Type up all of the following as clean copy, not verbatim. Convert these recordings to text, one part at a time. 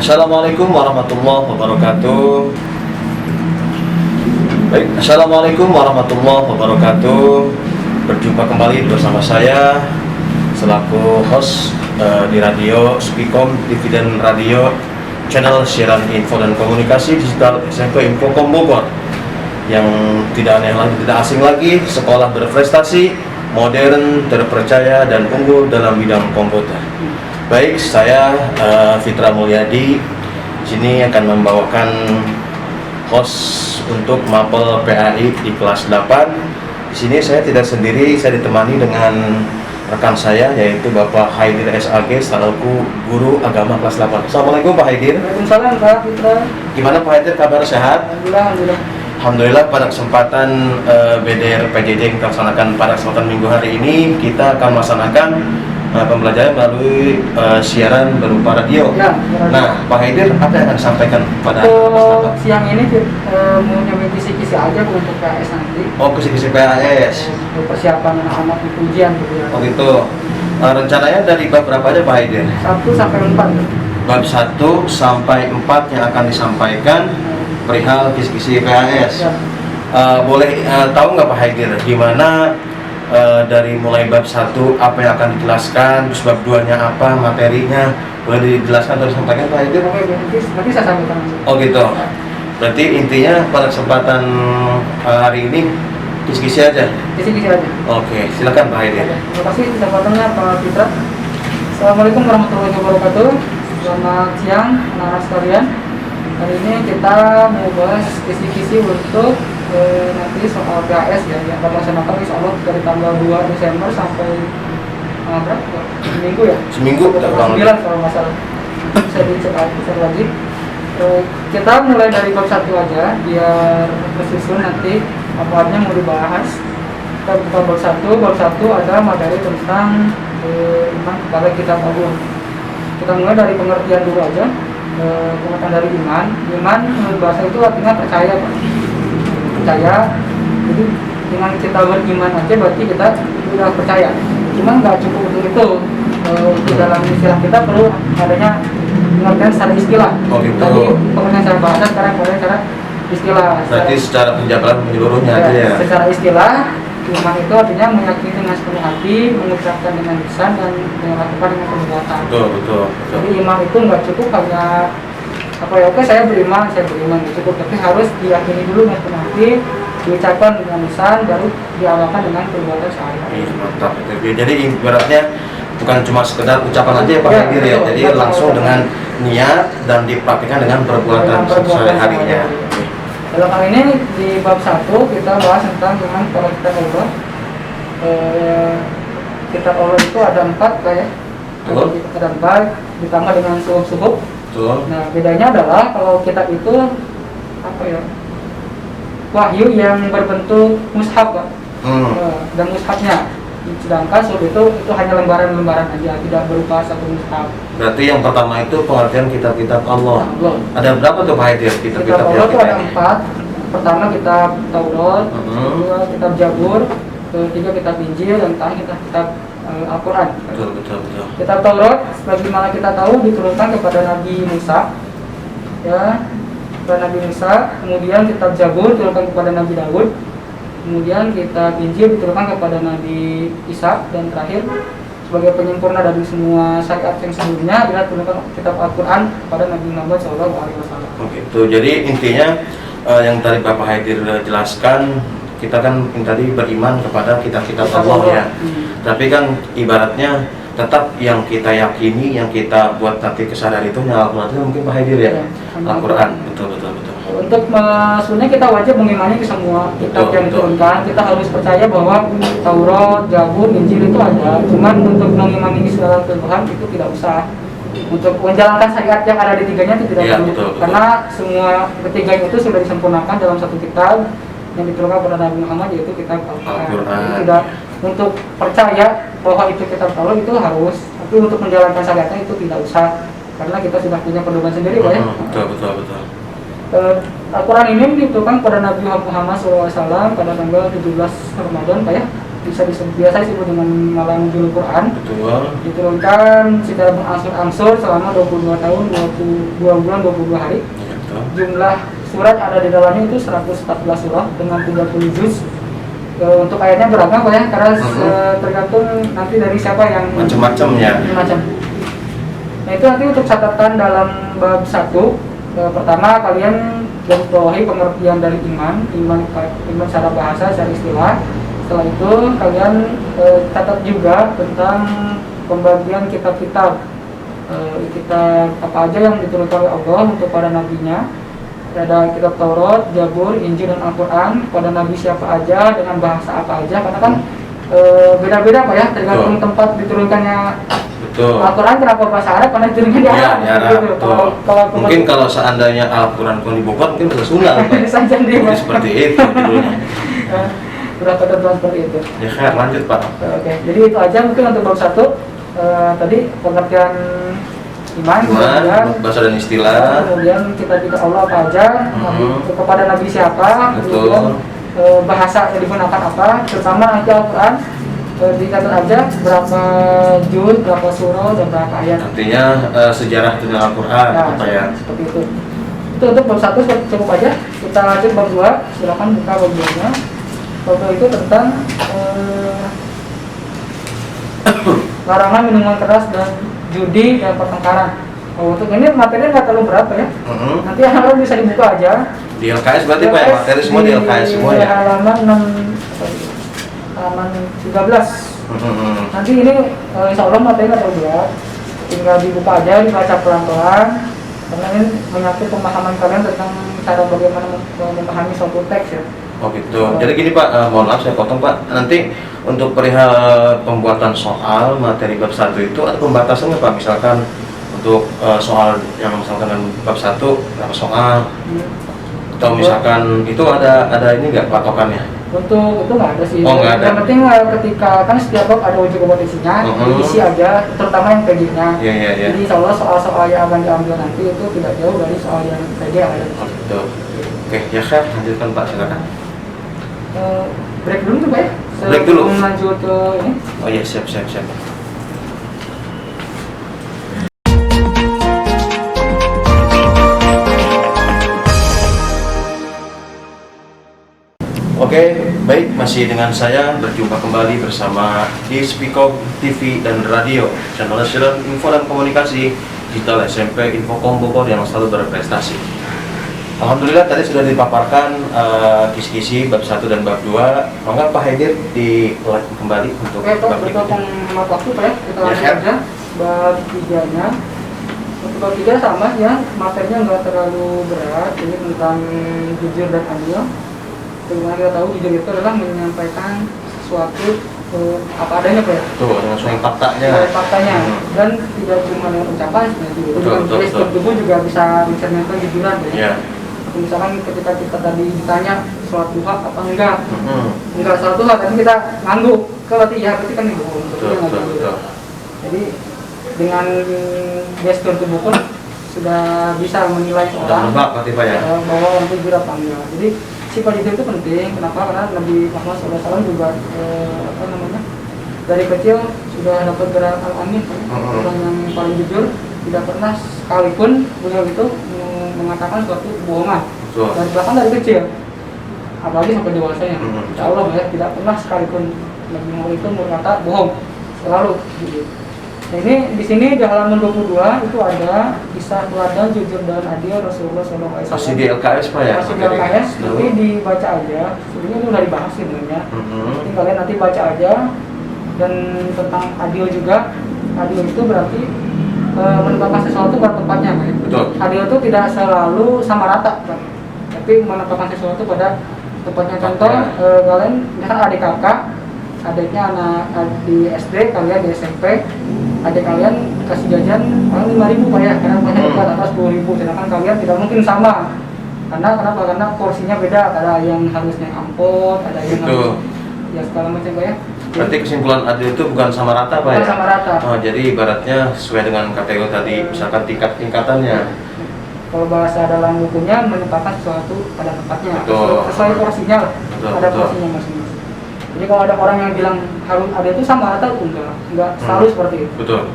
Assalamualaikum warahmatullahi wabarakatuh. Baik, Assalamualaikum warahmatullahi wabarakatuh. Berjumpa kembali bersama saya selaku host di radio Spikom Dividen Radio channel siaran info dan komunikasi digital SMP Infokom Bogor, yang tidak aneh lagi, tidak asing lagi, sekolah berprestasi, modern, terpercaya dan unggul dalam bidang komputer. Baik, saya Fitra Mulyadi di sini akan membawakan host untuk mapel PAI di kelas 8. Di sini saya tidak sendiri, saya ditemani dengan rekan saya yaitu Bapak Haidir SAG selaku guru agama kelas 8. Assalamualaikum Pak Haidir. Waalaikumsalam Pak Fitra. Gimana Pak Haidir, kabar sehat? Alhamdulillah. Alhamdulillah, pada kesempatan BDR PJJ yang kita laksanakan pada kesempatan minggu hari ini, kita akan melaksanakan pembelajaran melalui siaran berupa radio. Ya, Nah, Pak Haidir, apa yang akan disampaikan pada untuk siang ini mau nyampe kisi-kisi aja untuk PAS nanti. Oh, kisi-kisi PAS. Persiapan anak-anak untuk ujian gitu ya. Oh gitu. Rencananya dari bab berapa aja Pak Haidir? 1 sampai 4. Bab 1 sampai 4 yang akan disampaikan perihal kisi-kisi PAS. Ya. Boleh tahu nggak Pak Haidir, gimana dari mulai bab 1 apa yang akan dijelaskan, terus bab 2-nya apa, materinya, boleh dijelaskan atau disampaikan Pak Haidir? Oke, nanti saya sampaikan. Oh gitu. Berarti intinya pada kesempatan hari ini kisi-kisi aja? Kisi-kisi aja. Oke, silakan Pak Haidir. Terima kasih kesempatannya Pak Fitra. Assalamualaikum warahmatullahi wabarakatuh. Selamat siang anak-anak sekalian. Hari ini kita mau bahas kisi-kisi untuk nanti soal PAS ya, yang akan dilaksanakan insya Allah dari tanggal 2 Desember sampai berapa? Seminggu ya? Seminggu, tanggal 9 kalau nggak salah. Bisa dicek lagi. Kita mulai dari bab 1 aja biar tersusun nanti apa-apanya mau dibahas. Kita buka bab 1. Bab 1 ada materi tentang iman kepada kitab agung. Kita mulai dari pengertian dulu aja. Pengertian dari iman. Iman menurut bahasa itu artinya percaya, Pak. Percaya, jadi dengan kita beriman aja berarti kita sudah percaya. Cuma nggak cukup untuk itu. Di dalam istilah kita perlu adanya pengertian secara istilah. Oh gitu. Tadi pengertian secara bahasa, sekarang pengertian secara istilah. Berarti secara penjabaran menyeluruhnya aja ya? Secara istilah, iman itu artinya meyakini dengan sepenuh hati, mengucapkan dengan lisan, dan melakukan dengan perbuatan. Betul. Jadi iman itu nggak cukup hanya apa ya, oke saya beriman cukup, tapi harus diyakini dulu dengan sepenuh hati, diucapkan dengan lisan, baru diamalkan dengan perbuatan sehari-hari. Mantap. Jadi ibaratnya bukan cuma sekedar ucapan aja ya Pak Haidir ya, jadi langsung dengan niat dan dipraktikkan dengan perbuatan sehari-harinya. Dalam hal ini di bab 1 kita bahas tentang iman kepada kitab Allah. Kitab Allah itu ada 4 kayak. Ada 4 ditambah dengan suhuf. Nah, bedanya adalah kalau kitab itu apa ya? Wahyu yang berbentuk mushaf, Pak. Dan mushafnya. Sedangkan suhuf itu hanya lembaran-lembaran aja, tidak berupa satu mushaf. Berarti yang pertama itu pengertian kitab-kitab Allah. Ada berapa tuh Pak Haidir kitab-kitab Allah itu ada 4. Pertama kitab Taurat, kedua kitab Jabur, ketiga kitab Injil, dan terakhir kitab Al-Quran. Betul. Kitab Taurat, sebagaimana kita tahu, diturunkan kepada Nabi Musa, ya, kepada Nabi Musa. Kemudian kitab Jabur diturunkan kepada Nabi Daud. Kemudian kitab Injil diturunkan kepada Nabi Isa, dan terakhir sebagai penyempurna dari semua syariat yang sebelumnya adalah diturunkan kitab Al-Quran kepada Nabi Muhammad SAW. Begitu. Jadi intinya yang tadi Bapak Haidir jelaskan, kita kan yang tadi beriman kepada kitab-kitab Allah ya. Tapi kan ibaratnya tetap yang kita yakini, yang kita buat nanti kesadaran itu Al-Quran itu mungkin Pak Haidir ya. Al-Quran, betul. Untuk sebenarnya kita wajib mengimani ke semua kitab yang diturunkan. Kita harus percaya bahwa Taurat, Jabur, Injil itu ada. Cuman untuk mengimani secara keseluruhan itu tidak usah. Untuk menjalankan syariat yang ada di tiganya itu tidak perlu. Betul. Karena semua ketiganya itu sudah disempurnakan dalam satu kitab yang diturunkan kepada Nabi Muhammad, yaitu kitab Al-Quran. Tidak untuk percaya bahwa itu kitab Allah itu harus, tapi untuk menjalankan syariatnya itu tidak usah. Karena kita sudah punya pedoman sendiri, Pak ya. Betul. Al-Quran ini diturunkan kepada Nabi Muhammad SAW pada tanggal 17 Ramadan, Pak ya. bisa disebut biasa disebut dengan malam nuzul Quran. Betul. Diturunkan secara berangsur-angsur selama 22 tahun 22 bulan 22 hari. Ya, betul. Jumlah surat ada di dalamnya itu 114 surah dengan 30 juz. Untuk ayatnya beragam Pak ya, karena tergantung nanti dari siapa yang Macam-macam ya. macam. Nah itu nanti untuk catatan dalam bab 1. Pertama kalian garis bawahi pengertian dari iman secara bahasa, secara istilah. Setelah itu kalian catat juga tentang pembagian kitab-kitab, kitab apa aja yang diturunkan oleh Allah untuk para nabinya. Ada kitab Taurat, Zabur, Injil, dan Al-Quran. Pada nabi siapa aja, dengan bahasa apa aja, karena kan beda-beda Pak ya, tergantung tempat diturunkannya. Betul. Al-Quran kenapa bahasa Arab? Karena turunnya di Arab. Ya, Gitu. Kalau mungkin kalau seandainya Al-Quran pun dibuka mungkin bisa Sunda. bisa jadi Jadi seperti itu judulnya. berapa ketentuan seperti itu. Ya Khair, lanjut Pak. Oke, jadi itu aja mungkin untuk bab 1. Tadi pengertian iman, kemudian bahasa dan istilah. kemudian kita Allah apa aja, kepada nabi siapa, kemudian bahasa yang digunakan apa, terutama nanti Al-Quran dicatat aja berapa juz, berapa surah, dan berapa ayat. Artinya sejarah tentang Al-Quran apa ya? Seperti itu. Itu untuk bab 1 cukup aja. Kita lanjut bab 2. Silakan buka bab 2-nya. Bab 2 itu tentang larangan minuman keras dan judi dan pertengkaran. Untuk ini materinya nggak terlalu berat ya. Nanti halaman bisa dibuka aja. Di LKS berarti Pak ya, materi semua di LKS semua ya. Halaman 13. Nanti ini insya Allah materi nggak terlalu berat. Tinggal dibuka aja, dibaca pelan-pelan. Karena ini menyangkut pemahaman kalian tentang cara bagaimana memahami suatu teks ya. Oh gitu. Jadi gini Pak, mohon maaf saya potong Pak. Nanti untuk perihal pembuatan soal materi bab 1 itu ada pembatasannya Pak. Misalkan untuk soal yang misalkan dalam bab 1 berapa soal? Atau misalkan itu ada ini nggak patokannya? Untuk itu nggak ada sih. Oh, nggak ada. Yang penting ketika kan setiap bab ada uji kompetisinya, diisi aja, terutama yang PG-nya. Iya. Jadi insya Allah soal-soal yang akan diambil nanti itu tidak jauh dari soal yang PG yang ada. Oh gitu. Oke, ya Khair, lanjutkan Pak, silakan. Break dulu tuh Pak ya? Break dulu. Sebelum lanjut ke ini. Oh iya, siap. Oke, baik, masih dengan saya berjumpa kembali bersama di Spikom TV dan Radio, channel nasional info dan komunikasi digital SMP Infocom Bogor yang selalu berprestasi. Alhamdulillah tadi sudah dipaparkan kisi-kisi bab 1 dan bab 2. Monggo Pak Haidir di like kembali untuk Oke Pak, bab berikutnya. hemat waktu Pak ya, kita Ya, lanjut Khair. aja bab 3-nya. Untuk bab 3 sama ya, materinya nggak terlalu berat. Ini tentang jujur dan adil. Bagaimana kita tahu jujur itu adalah menyampaikan sesuatu apa adanya Pak ya. Tuh, dengan sesuai faktanya. Faktanya dan tidak cuma dengan ucapan, sebenarnya juga dengan gestur tubuh juga bisa mencerminkan kejujuran Pak ya. Ya. Misalkan ketika kita tadi ditanya suatu hak apa enggak suatu hak, tapi kita ngangguk kalau iya berarti kan bohong. Betul. Jadi dengan gestur tubuh pun sudah bisa menilai orang Pak ya. bahwa orang itu jujur apa enggak. Jadi sifat jujur itu penting. Kenapa? Karena Nabi Muhammad SAW juga dari kecil sudah dapat gelar al-amin, orang yang paling jujur, tidak pernah sekalipun beliau itu mengatakan suatu kebohongan. Dari bahkan dari kecil, apalagi sampai dewasanya. Insya Allah ya, tidak pernah sekalipun Nabi Muhammad itu berkata bohong, selalu. Gitu. Nah ini di sini di halaman 22 itu ada kisah teladan jujur dan adil Rasulullah SAW. Masih di LKS Pak ya? Masih di LKS, nanti dibaca aja. Sebenarnya itu udah dibahas sebenarnya. Jadi kalian nanti baca aja. Dan tentang adil juga, adil itu berarti menempatkan sesuatu pada tempatnya Pak. Betul. Adil itu tidak selalu sama rata Pak. Tapi menempatkan sesuatu pada tempatnya. Contoh kalian misalkan adik kakak, adiknya anak di SD, kalian di SMP, adik kalian kasih jajan paling 5.000 Pak ya, karena banyak dekat atas 10.000, sedangkan kalian tidak mungkin sama. Kenapa? Karena porsinya beda, ada yang harusnya ampot, ada yang harus ya segala macam Pak ya. Berarti kesimpulan adil itu bukan sama rata Pak ya? Bukan sama rata. Oh, jadi ibaratnya sesuai dengan kategori tadi, misalkan tingkatannya. Kalau bahasa dalam bukunya menempatkan sesuatu pada tempatnya, Betul. sesuai porsinya lah. Betul, ada betul. porsinya masing-masing. Jadi Jadi kalau ada orang yang bilang harus ada itu sama atau enggak selalu seperti itu. Betul.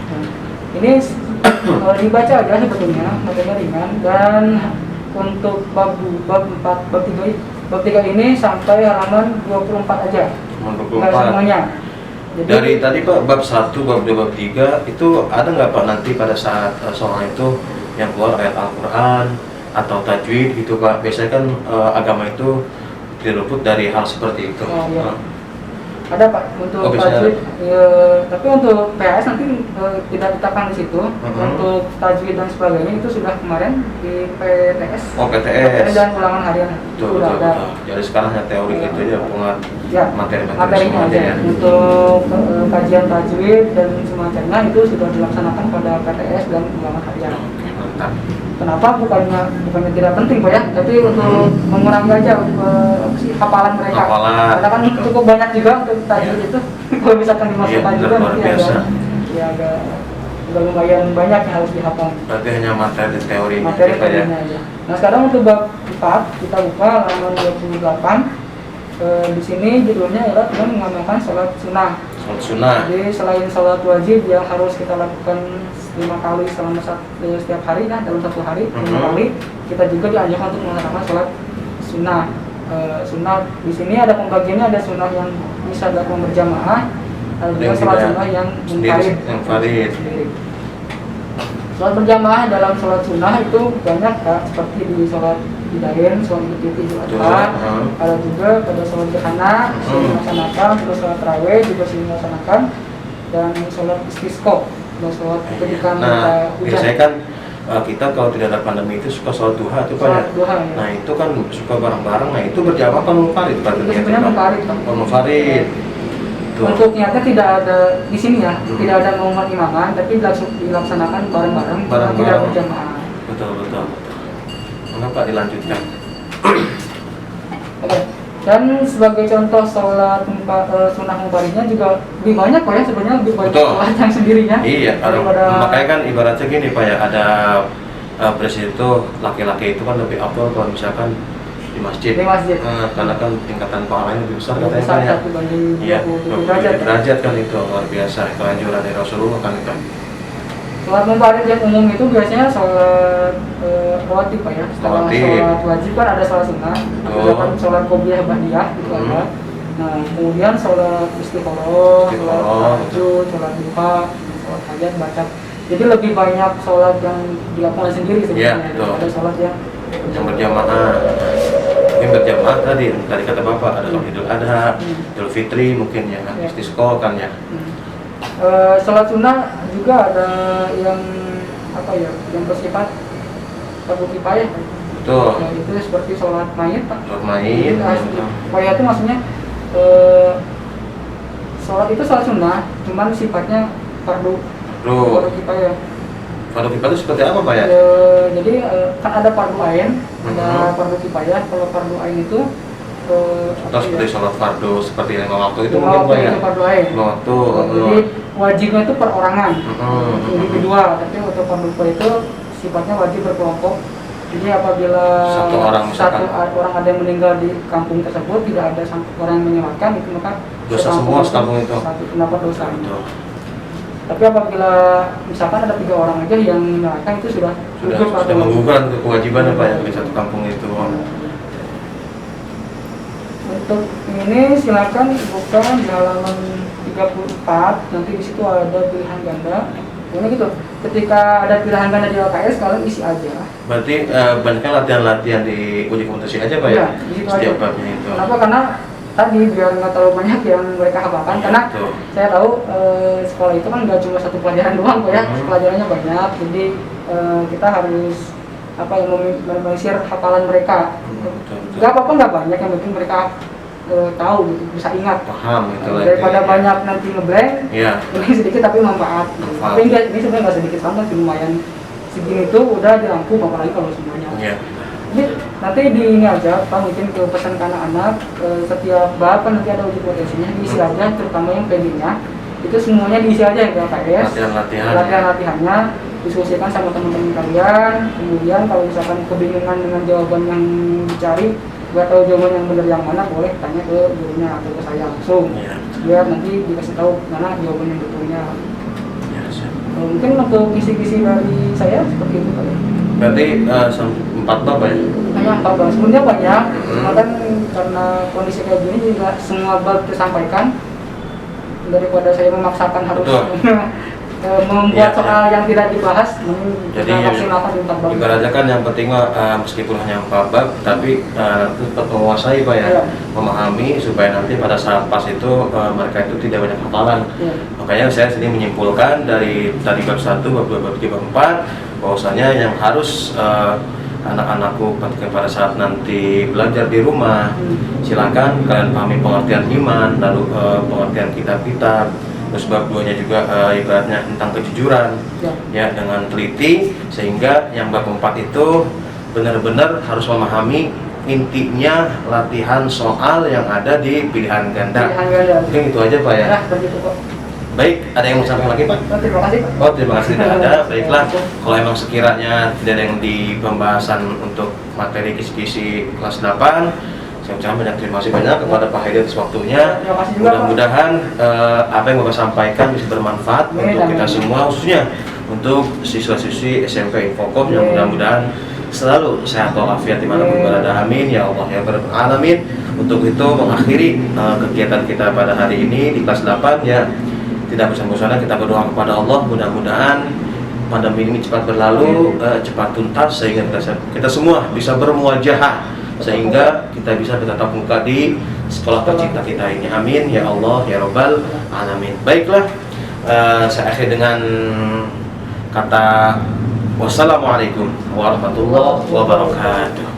Nah, ini dibaca aja sebetulnya materinya ringan, dan untuk bab 4, bab 3 ini sampai halaman 24 aja. Enggak 24. semuanya. Jadi, Dari tadi Pak, bab 1, bab 2, bab 3 itu ada nggak Pak nanti pada saat seorang itu yang keluar ayat Al-Quran atau tajwid gitu Pak? Biasanya kan agama itu tidak luput dari hal seperti itu. oh, iya. Ada Pak untuk biasanya tajwid, tapi untuk PAS nanti tidak ditetapkan di situ. Untuk tajwid dan sebagainya itu sudah kemarin di PTS. Oh, PTS. Dan ulangan harian itu Betul, udah betul, ada. betul. Jadi sekarang hanya teori itu aja, pengat Ya, materi-materi materinya semua aja aja. ya. Untuk kajian tajwid dan semacamnya itu sudah dilaksanakan pada PTS dan ulangan harian. Oke, mantap. Kenapa? Bukannya tidak penting Pak ya, tapi untuk mengurangi aja hafalan mereka. Hafalan. Karena kan cukup banyak juga untuk tajwid itu. Kalau misalkan dimasukkan Iya, juga luar nanti biasa. agak lumayan banyak yang harus dihafal. Berarti hanya materi teorinya Materi gitu ya. teorinya aja. Nah sekarang untuk bab 4 kita buka halaman 28. Di sini judulnya adalah dengan mengamalkan sholat sunnah. Sholat sunnah. Jadi selain sholat wajib yang harus kita lakukan 5 kali selama setiap hari kan, dalam satu hari 5 kali, kita juga diajarkan untuk melaksanakan sholat sunnah. Sunnah di sini ada pembagiannya, ada sunnah yang bisa dilakukan berjamaah, ada juga sholat sunnah yang munfarid. Sholat berjamaah dalam sholat sunnah itu banyak Kak, seperti di sholat Idain, sholat Idul Adha, ada juga pada sholat gerhana dilaksanakan, terus sholat tarawih juga dilaksanakan, dan sholat istisqa, dan sholat ketika Nah, hujan. biasanya kan kita kalau tidak ada pandemi itu suka sholat duha itu Pak ya. Sholat duha, ya. Nah itu kan suka bareng-bareng, nah itu berjamaah kan munfarid Pak? Itu sebenarnya munfarid, Pak. Oh, munfarid. Tuh. Untuk niatnya tidak ada di sini ya, tidak ada momen imaman, tapi dilaksanakan bareng-bareng, tidak berjamaah. Betul. Mengapa dilanjutkan? Oke. Dan sebagai contoh sholat sunnah munfaridnya juga lebih banyak Pak ya, sebenarnya lebih banyak sholat yang sendirinya. Iya, makanya kan ibaratnya gini Pak ya, ada presiden itu laki-laki itu kan lebih afdal kalau misalkan di masjid. Karena kan tingkatan pahalanya lebih besar katanya Pak ya. Iya, 20 derajat kan itu luar biasa. Itu anjuran dari Rasulullah kan itu. Sholat munfarid yang umum itu biasanya sholat rawatib Pak ya. Setelah sholat wajib kan ada sholat sunnah, kemudian sholat qobliyah ba'diyah itu ada. Nah kemudian sholat istikharah, sholat tahajud, sholat duha, sholat hajat, baca. Jadi lebih banyak sholat yang dilakukan sendiri sebenarnya. Ada sholat yang berjamaah. Mungkin berjamaah tadi kata Bapak ada sholat Idul Adha, Idul Fitri mungkin ya, istisqa kan ya. Sholat sunnah juga ada yang yang bersifat fardu kifayah. Betul. Itu seperti sholat mayit Pak. Sholat mayit. Kifayah itu maksudnya sholat itu sholat sunnah, cuman sifatnya fardu kifayah. Fardu kifayah itu seperti apa Pak ya? Jadi kan ada fardu ain, ada fardu kifayah. Kalau fardu ain itu atau seperti sholat fardu seperti lima waktu itu mungkin Pak ya? Lima waktu. Jadi wajibnya itu perorangan, individual. Tapi untuk fardu kifayah itu sifatnya wajib berkelompok. Jadi apabila satu orang ada yang meninggal di kampung tersebut, tidak ada orang yang menyewakan, itu maka dosa semua sekampung itu. Satu pendapat dosa. Tapi apabila misalkan ada 3 orang aja yang menyalakan, itu sudah menggugurkan kewajiban apa ya di satu kampung itu. Untuk ini silakan buka di halaman 34, nanti di situ ada pilihan ganda. Ini gitu, ketika ada pilihan ganda di LKS kalian isi aja. Berarti banyaknya latihan-latihan di uji kompetisi aja Pak ya? Setiap babnya itu. Kenapa? Karena tadi biar nggak terlalu banyak yang mereka hafalkan, karena saya tahu sekolah itu kan nggak cuma satu pelajaran doang Pak ya, pelajarannya banyak. Jadi kita harus meminimalisir hafalan mereka. Nggak apa-apa, nggak banyak, yang penting mereka tahu gitu, bisa ingat, paham gitu daripada banyak nanti ngeblank. Ini sedikit tapi manfaat gitu. Tapi ini sebenarnya nggak sedikit banget, lumayan segini itu udah dirangkum, apalagi kalau semuanya. Jadi nanti di ini aja Pak, mungkin ke pesan ke anak-anak, setiap bab nanti ada uji potensinya, diisi aja, terutama yang pendingnya itu semuanya diisi aja yang KPS, latihan-latihannya diskusikan sama teman-teman kalian. Kemudian kalau misalkan kebingungan dengan jawaban yang dicari, nggak tahu jawaban yang benar yang mana, boleh tanya ke gurunya atau ke saya langsung, Iya. biar nanti dikasih tahu mana jawaban yang betulnya. Ya, siap. Mungkin untuk kisi-kisi dari saya seperti itu Pak ya. Berarti 4 bab ya? Hanya 14, sebenarnya banyak, cuma Hmm. kan karena kondisi kayak gini juga semua bab tersampaikan, daripada saya memaksakan harus membuat Iya, soal yang tidak dibahas, mending Jadi kita maksimalkan di 4 bab. ibaratnya kan yang penting mah meskipun hanya 4 bab tapi tetap menguasai Pak ya, Iya. memahami supaya nanti pada saat pas itu mereka itu tidak banyak hafalan. Iya. Makanya saya sini menyimpulkan dari bab 1, bab 2, bab 3, bab 4 bahwasanya yang harus anak-anakku ketika pada saat nanti belajar di rumah, silakan kalian pahami pengertian iman, lalu pengertian kitab-kitab. Terus bab 2-nya juga ibaratnya tentang kejujuran Ya. ya, dengan teliti, sehingga yang bab 4 itu benar-benar harus memahami intinya latihan soal yang ada di pilihan ganda. Pilihan ganda. Mungkin itu aja Pak ya. Nah, begitu Pak. Baik, ada yang mau sampaikan lagi Pak? Oh, terima kasih Pak. Oh, terima kasih tidak ada. Baiklah, kalau emang sekiranya tidak ada yang di pembahasan untuk materi kisi-kisi kelas 8, saya ucapkan banyak terima kasih banyak kepada Pak Haidar atas waktunya. Terima kasih juga, Pak. Mudah-mudahan apa yang Bapak sampaikan bisa bermanfaat Amin, untuk kita amin. semua, khususnya untuk siswa-siswi SMP Infokom yang Amin. mudah-mudahan selalu sehat walafiat dimanapun Amin. berada. Amin ya Allah ya Rabbal alamin. Untuk itu mengakhiri kegiatan kita pada hari ini di kelas 8 ya, tidak bosan-bosannya kita berdoa kepada Allah, mudah-mudahan pandemi ini cepat berlalu, cepat tuntas, sehingga kita semua bisa bermuajahah, sehingga kita bisa bertatap muka di sekolah tercinta kita ini. Amin ya Allah ya Rabbal alamin. Baiklah, saya akhiri dengan kata wassalamualaikum warahmatullahi wabarakatuh.